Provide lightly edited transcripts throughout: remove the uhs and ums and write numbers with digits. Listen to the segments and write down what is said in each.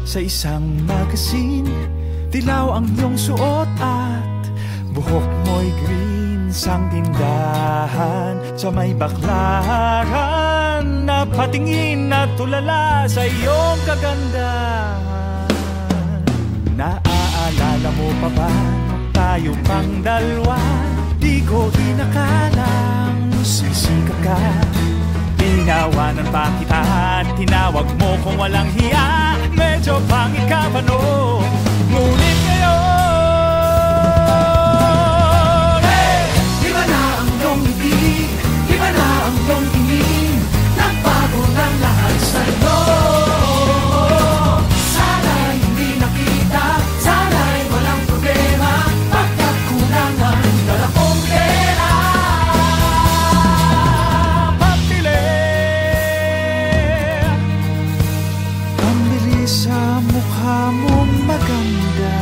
sa isang magazine. Dilaw ang iyong suot at buhok mo'y green. Sang tindahan sa may baklaran, napatingin at tulala sa iyong kagandahan. Naaalala mo pa ba tayo pang dalawa? Di ko inakalang sisikap ka. Tinawanan pa kita at tinawag mo kung walang hiya. Medyo pangit ka pa no, ngunit ngayon, hey! Iba na ang iyong ibig, iba na ang iyong tingin. Nagbago ng lahat sa'yo. Sana'y hindi nakita, sana'y walang problema. Pagkat kulangan, dala kong pera. Pambili sa mukha mong maganda.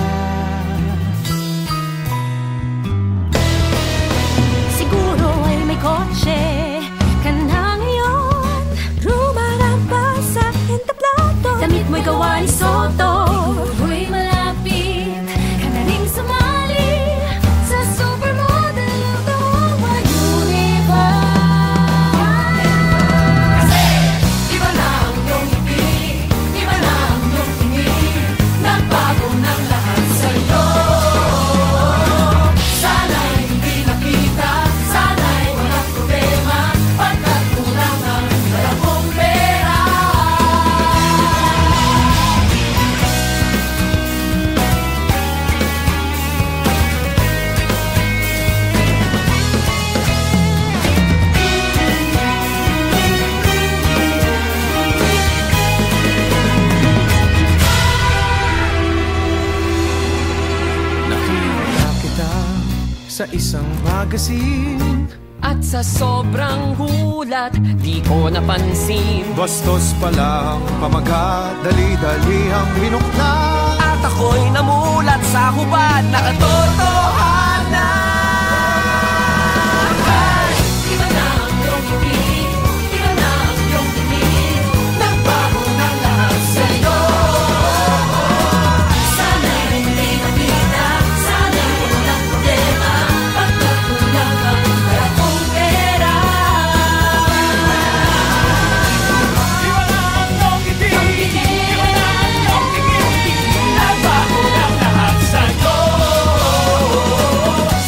Siguro ay may kotse ka na ngayon. Rumarapa sa entablado. Damit mo'y gawa ni Soto. Siguro'y malapit ka na rin sumali sa supermodel of the whole universe. Kasi iba na ang iyong ibig, iba na ang iyong tingin. Nagbago ng lahat sa'yo. Sana'y hindi nakita, sana'y walang problema. Pagkat kulangan, dala kong pera. Nakita kita sa isang magazine. At sa sobrang gulat, di ko napansin. Bastos palang pamagat, dali-dali ang minukla. At ako'y namulat sa hubad na katotohanan. Iba na ang iyong ibig, iba na ang iyong tingin. Nagbago ng lahat sa'yo. Sana'y hindi nakita, sana'y walang problema. Pagkat kulangan, dala kong pera. Iba na ang iyong ibig, iba na ang iyong tingin. Nagbago ng lahat sa'yo.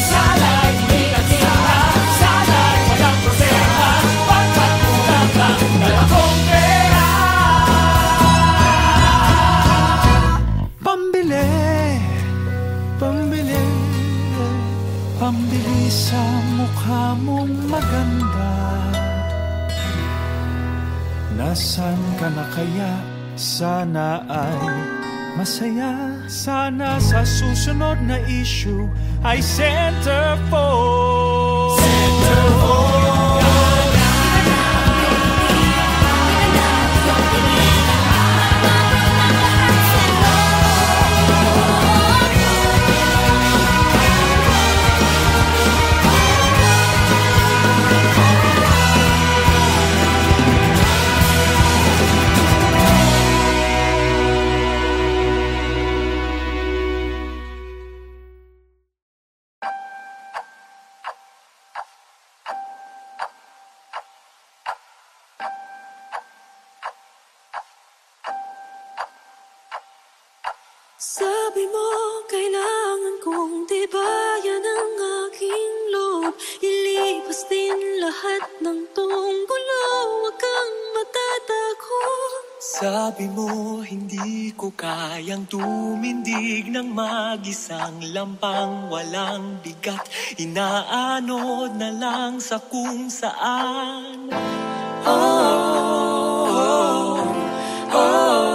Sana'y hindi nakita, sana'y walang problema. Pagkat kulangan, dala kong pera. Pambili, pambili, pambili sa mukha mong maganda. Nasaan ka na kaya? Sana ay masaya. Sana sa susunod na issue ay centerfold. Centerfold. Sabi mo, kailangan kong tibayan ang aking loob. Ilipas din lahat ng tunggulo, huwag kang matatakot. Sabi mo, hindi ko kayang tumindig ng mag-isang lampang walang bigat. Inaanod na lang sa kung saan. Oh, oh, oh, oh.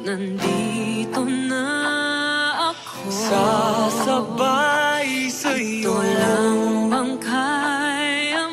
Nandito na ako. Sasabay sa'yo. Ito lang bang kaya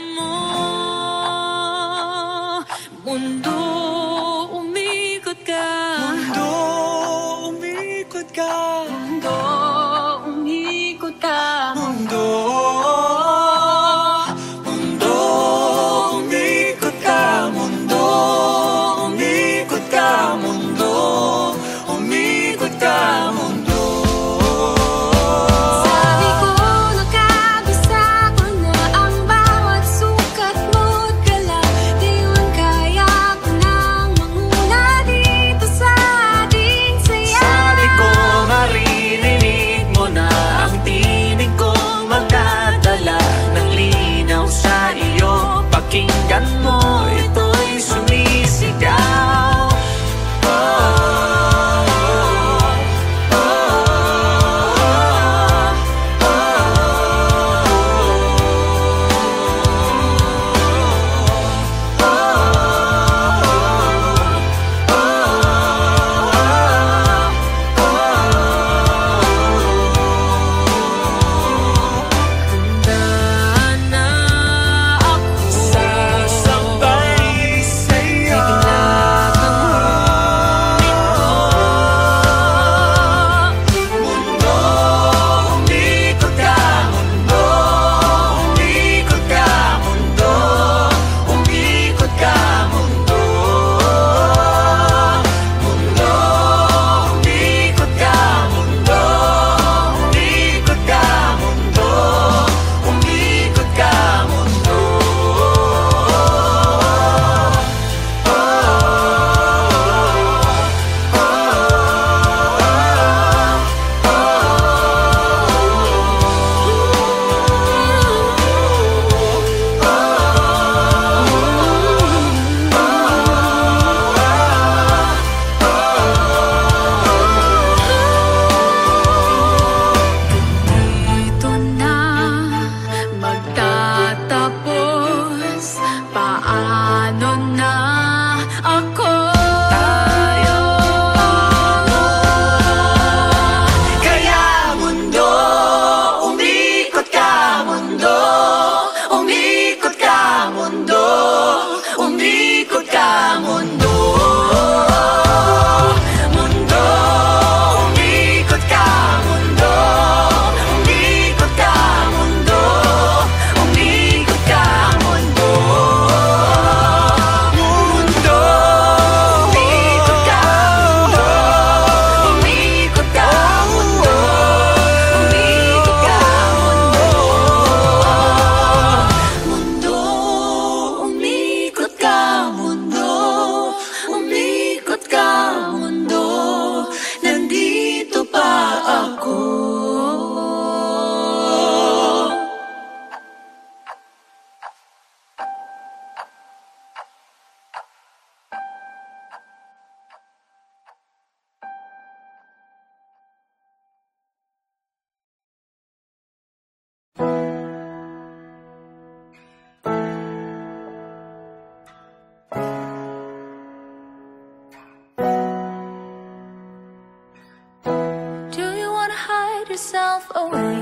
yourself away.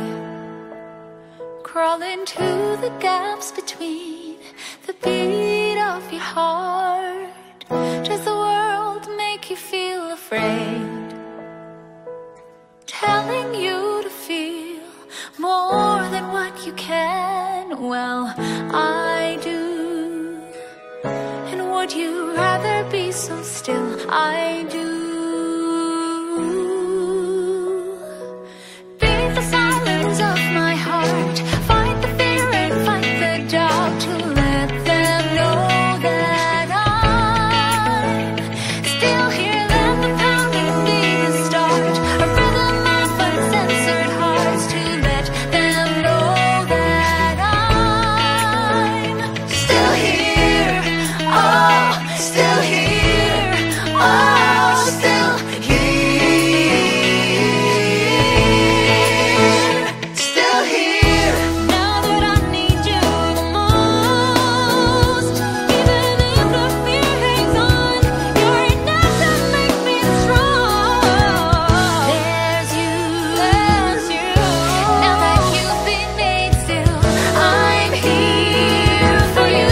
Crawl into the gaps between the beat of your heart. Does the world make you feel afraid? Telling you to feel more than what you can. Well, I do. And would you rather be so still? I do. Beat the silence of my heart. Fight the fear and fight the doubt, to let them know that I'm still here. Let the pounding be the start, a rhythm of uncensored hearts, to let them know that I'm still here. Oh, still here. Oh, still here. Still here. Now that I need you the most, even if the fear hangs on, you're enough to make me strong. There's you. Now that you've been made still, I'm here for you.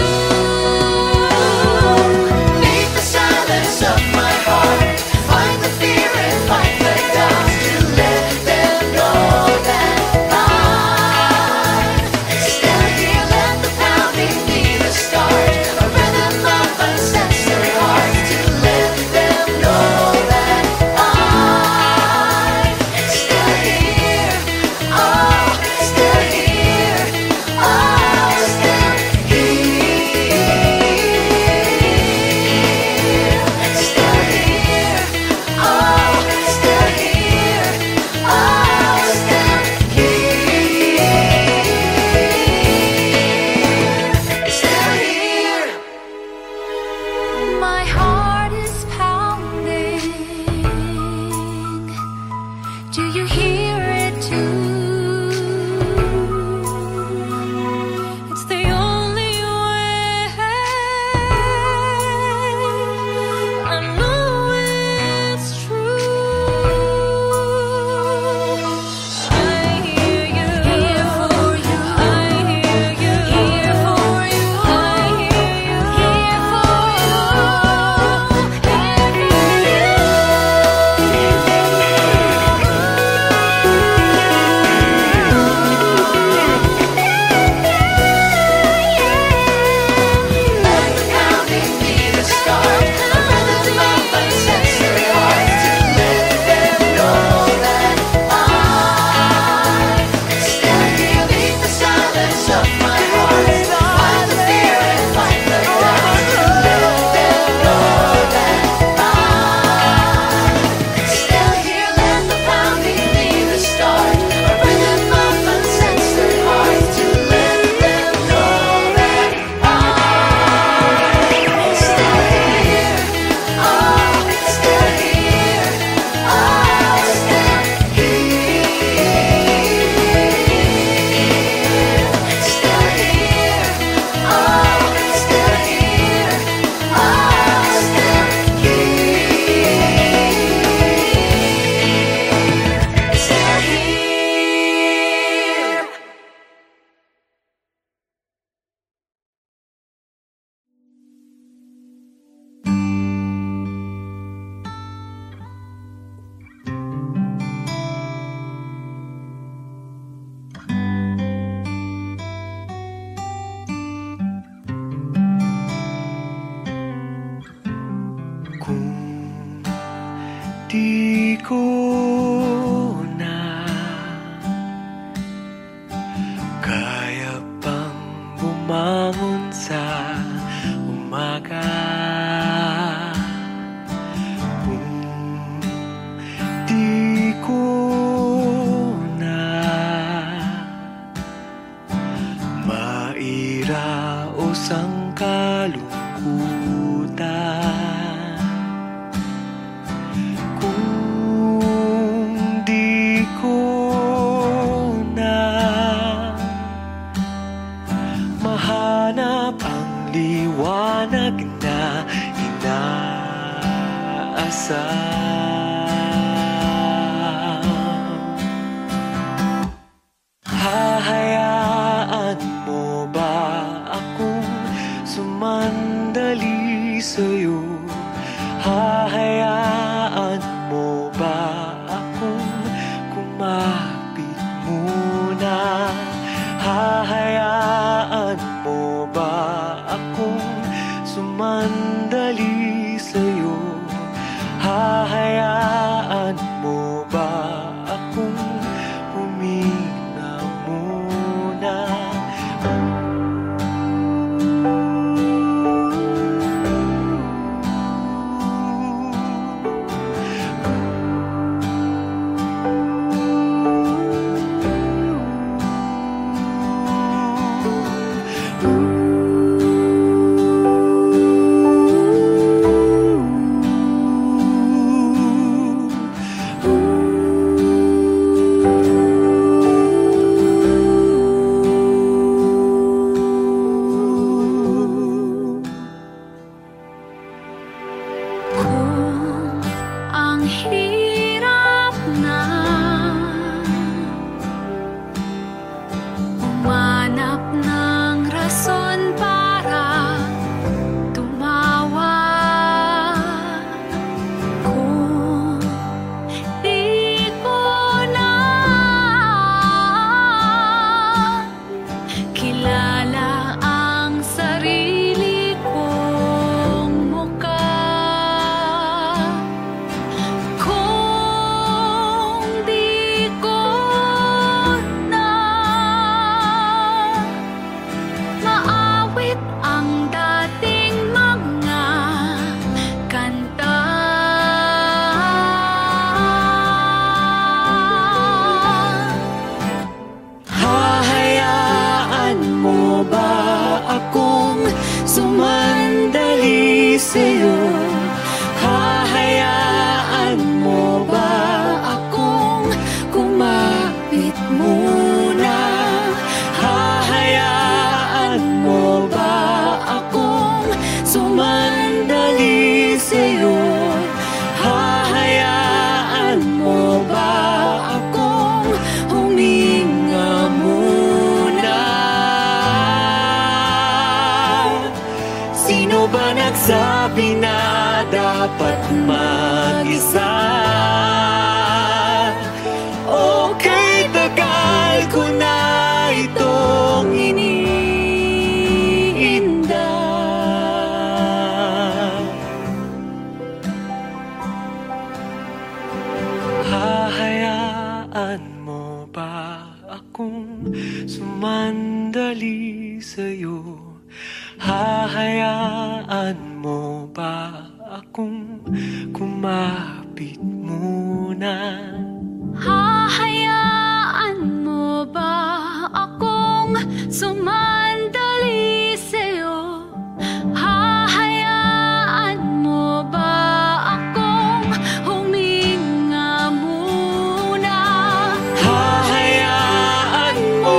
Beat the silence of my heart. Fight the fear and fight the doubt, to let them know that I'm still here. Let the pounding be the start, a rhythm of uncensored hearts, to let them know that I'm still here. Oh, still here. Oh, still here. Still here. Oh, still here. Oh, still here. Still here. My heart is pounding. Do you hear it too? It's the only way. I know it's true. I hear you. Here for you. I hear you. Here for you. I hear you. Here for you. Here for Let the pounding be the start, a rhythm of uncensored hearts, to let them know that I'm still here. Beat the silence of my heart. Fight the fear and fight the doubt, to let them know that I'm still here. Let the pounding be the start, a rhythm of uncensored hearts, to let them know that I'm still here. Oh, still here. Oh, still here. Still here. Oh, still here. Oh, still here. Still here. Kung di ko na kaya pang bumangon sa umaga, kung di ko na mairaos ang kalungkutan, kung di ko na mahanap ang liwanag na inaasam, Hahayaan mo ba akong sumandali sa'yo? Hahayaan mo ba akong kumapit muna? Hahayaan mo ba akong sumandali sa'yo? Hahayaan mo ba akong huminga muna? Sabi na dapat mag-isa. Okay, tagal ko na itong iniinda. Hahayaan mo ba akong sumandali sa'yo? Hahayaan mo ba akong kumapit muna? Hahayaan mo ba akong sumandali sa'yo? Hahayaan mo ba akong huminga muna? Hahayaan mo.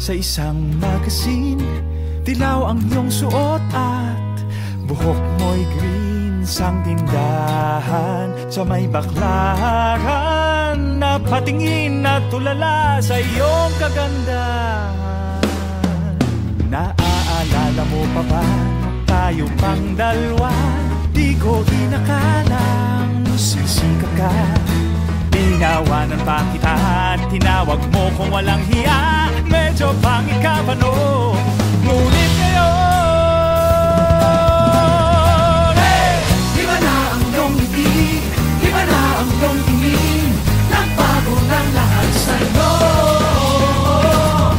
Sa isang magazine, dilaw ang iyong suot at buhok mo'y green. Sang tindahan sa may baklaran, napatingin at tulala sa iyong kagandahan. Naaalala mo pa ba tayo pang dalawa? Di ko inakalang sisikat ka. Tinawanan pa kita at tinawag mo kung walang hiya. Medyo pangit ka pa no, ngunit ngayon Iba na ang iyong ngiti, iba na ang iyong tingin, nagbago ng lahat sa'yo.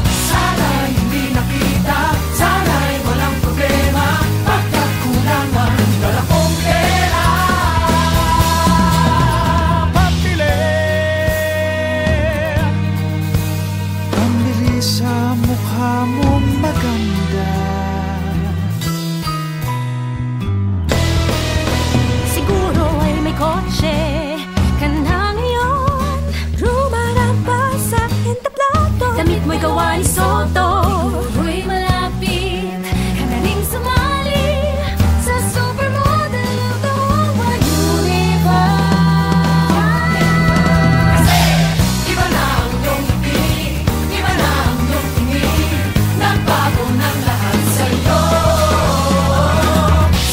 Sana'y hindi nakita, sana'y walang problema, pagkat kulang ang dala kong pera. Pambili sa mukha mong maganda. Siguro ay may kotse ka na ngayon, rumarapa sa entablado. Damit mo'y gawa ni Soto, siguro'y malapit ka na ring sumali sa supermodel of the whole universe. Iba na ang iyong ngiti, iba na ang iyong tingin, nagbago ng lahat sa'yo.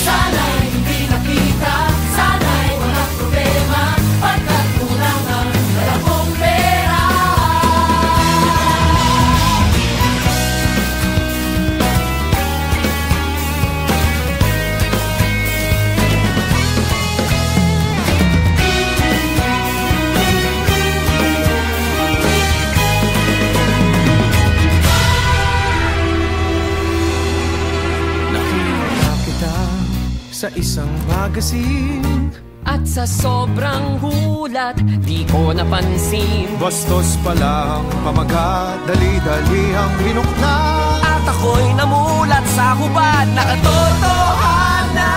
Sana'y hindi nakita, sana'y walang problema, pagkat kulang ang dala kong pera. Nakita kita sa isang magazine, At sa sobrang hulat, di ko napansin. bastos pala ang pamagat, dali-dali ang binuklat. At ako'y namulat sa hubad na katotohanan.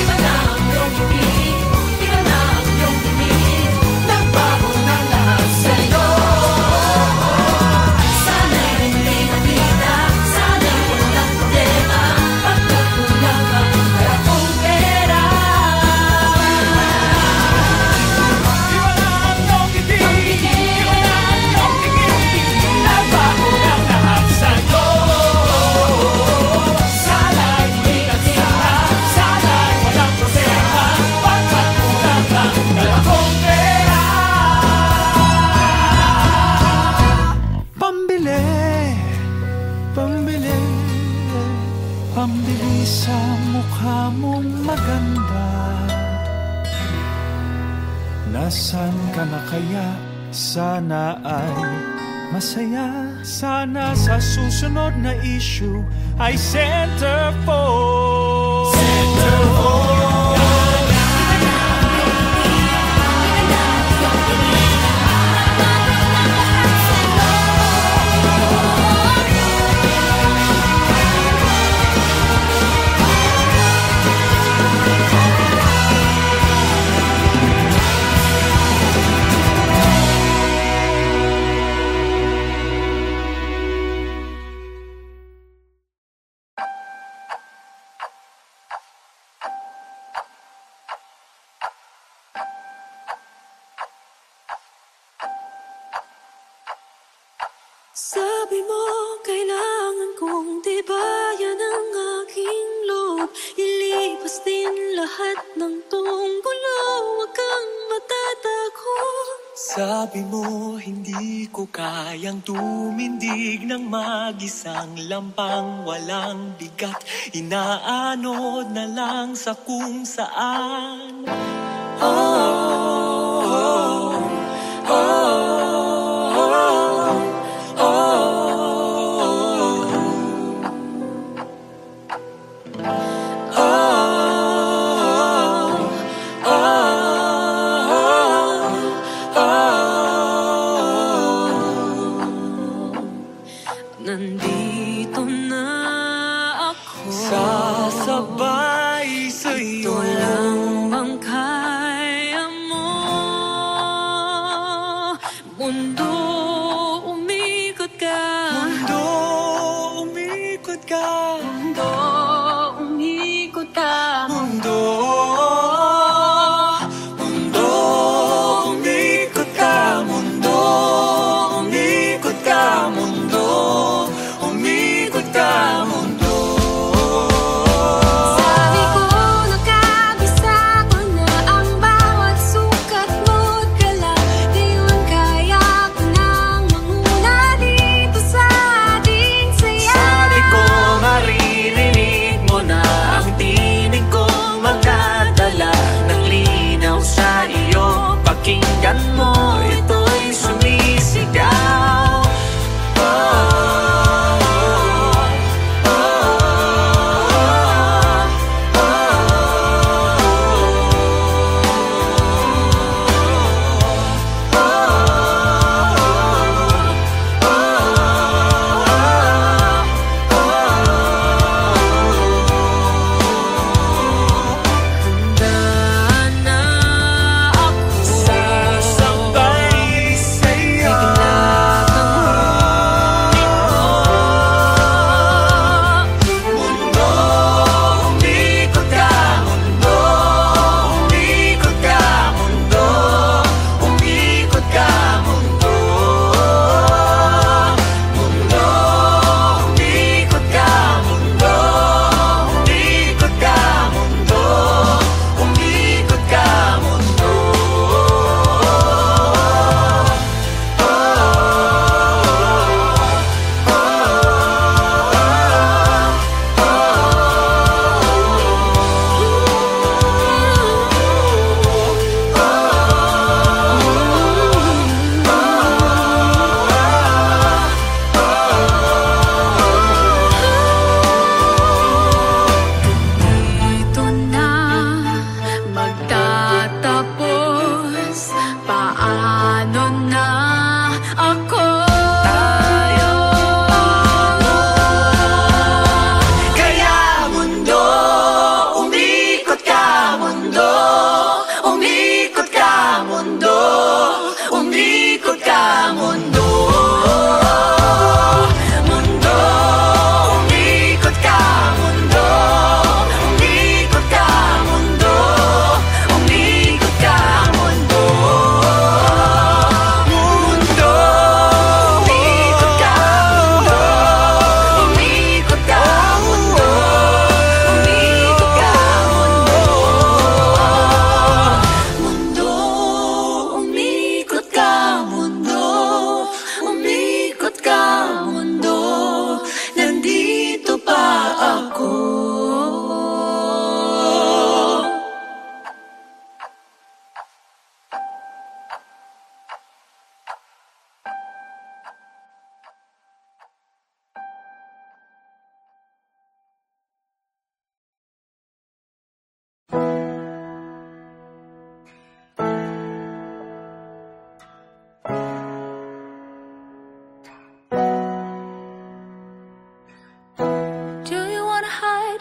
Iba na ang iyong ngiti, iba na ang iyong tingin, nagbago ng lahat sa'yo. Sana'y hindi nakita, sana'y walang problema, pagkat kulang ang dala kong pera. Iba na ang iyong ngiti, iba na ang iyong tingin, nagbago ng lahat sa'yo. Sana'y hindi nakita, Sana'y walang problema, pagkat kulang ang dala kong pera. Pambili, pambili, pambili sa mukha mong maganda. Nasaan ka na kaya? Sana ay masaya. Sana sa susunod na issue ay centerfold. Sabi mo, kailangan kong tibayan ang aking loob. Ilipas din lahat ng tunggulo, huwag kang matatakot. Sabi mo, hindi ko kayang tumindig ng mag-isang lampang walang bigat. Inaanod na lang sa kung saan. Nandito na ako, Sasabay sa'yo. ito lang bang kaya mo? Mundo, umikot ka. Mundo, umikot ka. Mundo, umikot ka. Mundo, mundo, umikot ka. Mundo, umikot ka. Mundo,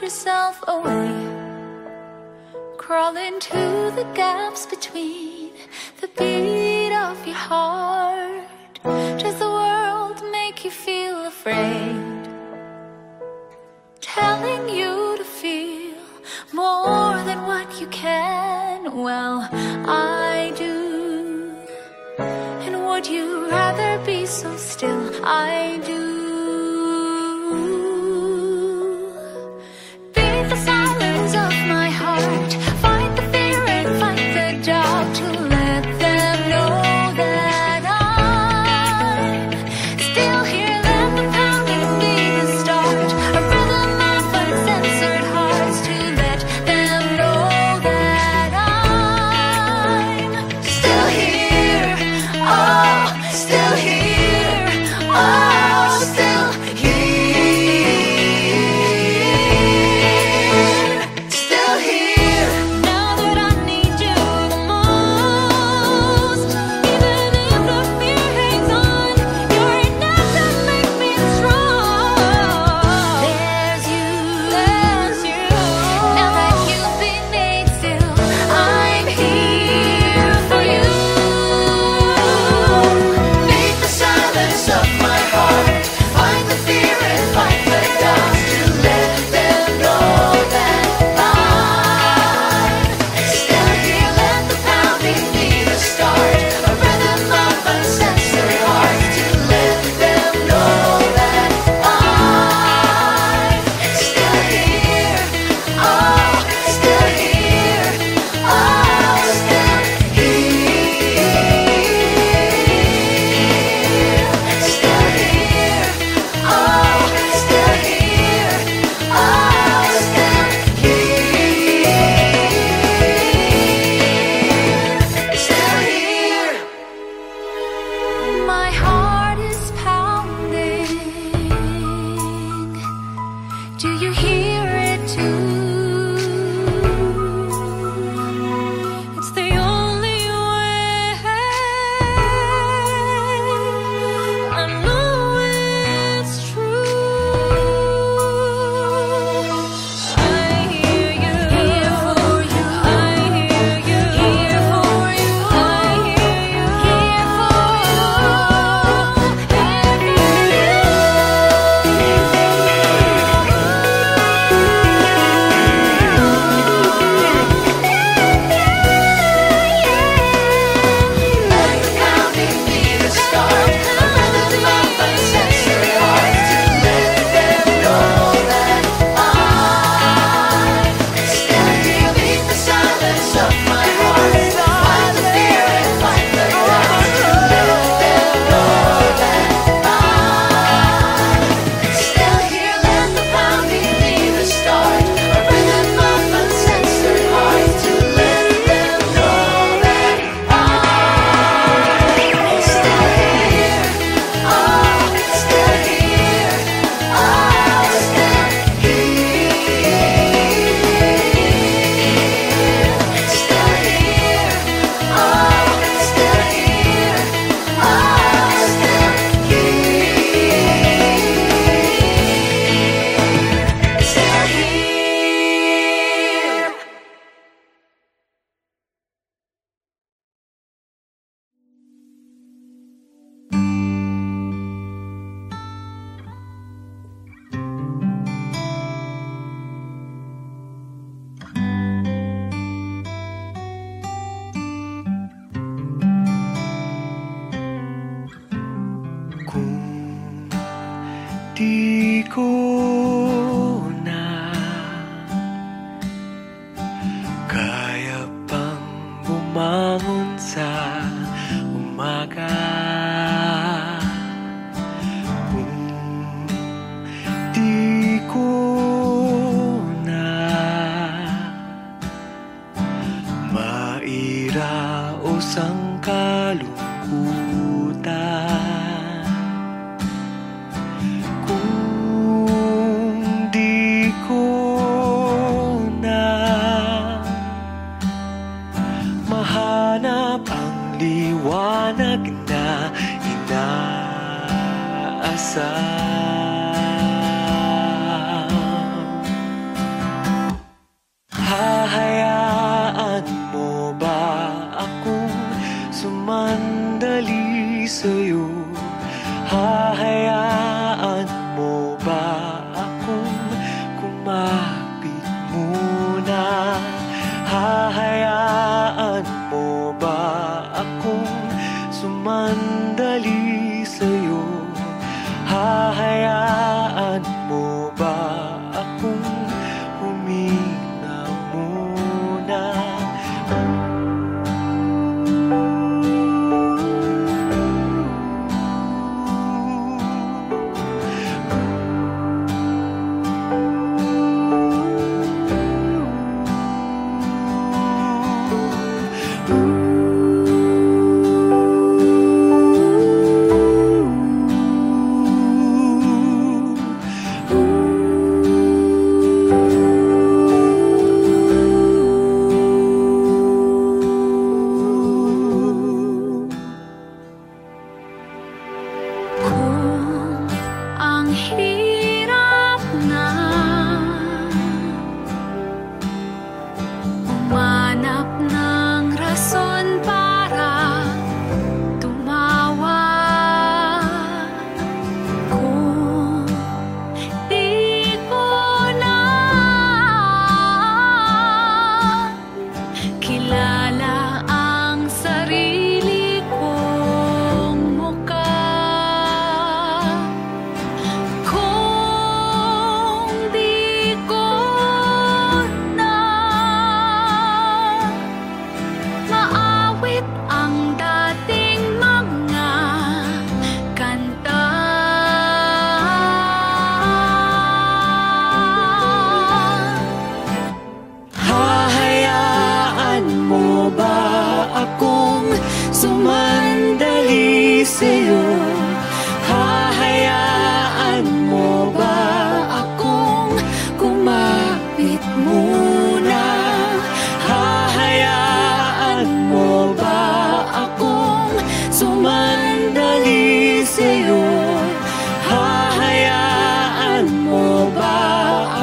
yourself away. Crawl into the gaps between the beat of your heart. Does the world make you feel afraid? Telling you to feel more than what you can. Well, I do. And would you rather be so still? I do. Beat the silence of my heart. Fight the fear and fight the doubt, to let them know that I'm still here. Let the pounding be the start, a rhythm of uncensored hearts, to let them know that I'm still here. Oh, still here. Oh, still here. Still here. Now that I need you the most, even if the fear hangs on, you're enough to make me strong. There's you. Now that you've been made still, I'm here for you. Beat the silence of my heart. Fight the fear and fight the doubt, to let them know that I'm still here. Let the pounding be the start, a rhythm of uncensored hearts, to let them know that I'm still here. Oh, still here. Oh, still here. Still here. Oh, still here. Oh, still here. Still here. My heart is pounding. Do you hear it too? It's the only way. I know it's true. I hear you. Here for you. I hear you. Here for you. I hear you. Here for you. Let the pounding be the start, a rhythm of uncensored hearts, to let them know that I'm still here. Beat the silence of my heart. Fight the fear and fight the doubt, to let them know that I'm still here. Let the pounding be the start, a rhythm of uncensored hearts, to let them know that I'm still here. Oh, still here. Oh, still here. Still here. Oh, still here. Oh, still here. Still here. Kung di ko na kaya pang bumangon sa umaga, kung di ko na mairaos ang kalungkutan, kung di ko na mahanap ang liwanag na inaasam, Hahayaan mo ba akong kumapit muna? Hahayaan mo ba akong sumandali sa'yo? Hahayaan mo ba akong huminga muna? Kung ang hirap na umanap ng rason para tumawa, kung di ko na kilala ang sarili kong mukha, kung di ko na maawit ang dating mga kanta, Hahayaan mo ba akong sumandali sa'yo? Hahayaan mo ba akong kumapit muna? Hahayaan mo ba akong sumandali sa'yo? Hahayaan mo ba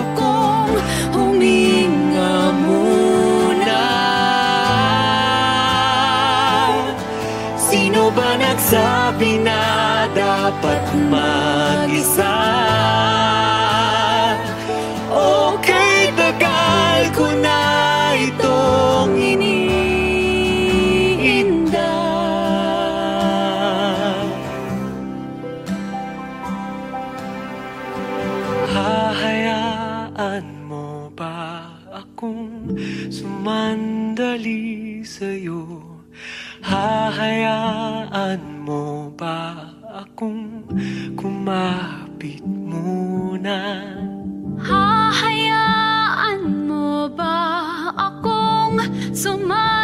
akong huminga muna? Sino ba nagsabi na dapat mag-isa? Okay, tagal ko na itong iniinda. Hahayaan mo ba akong sumandali sa'yo? Hahayaan mo ba akong kumapit muna? hahayaan mo ba akong sumandali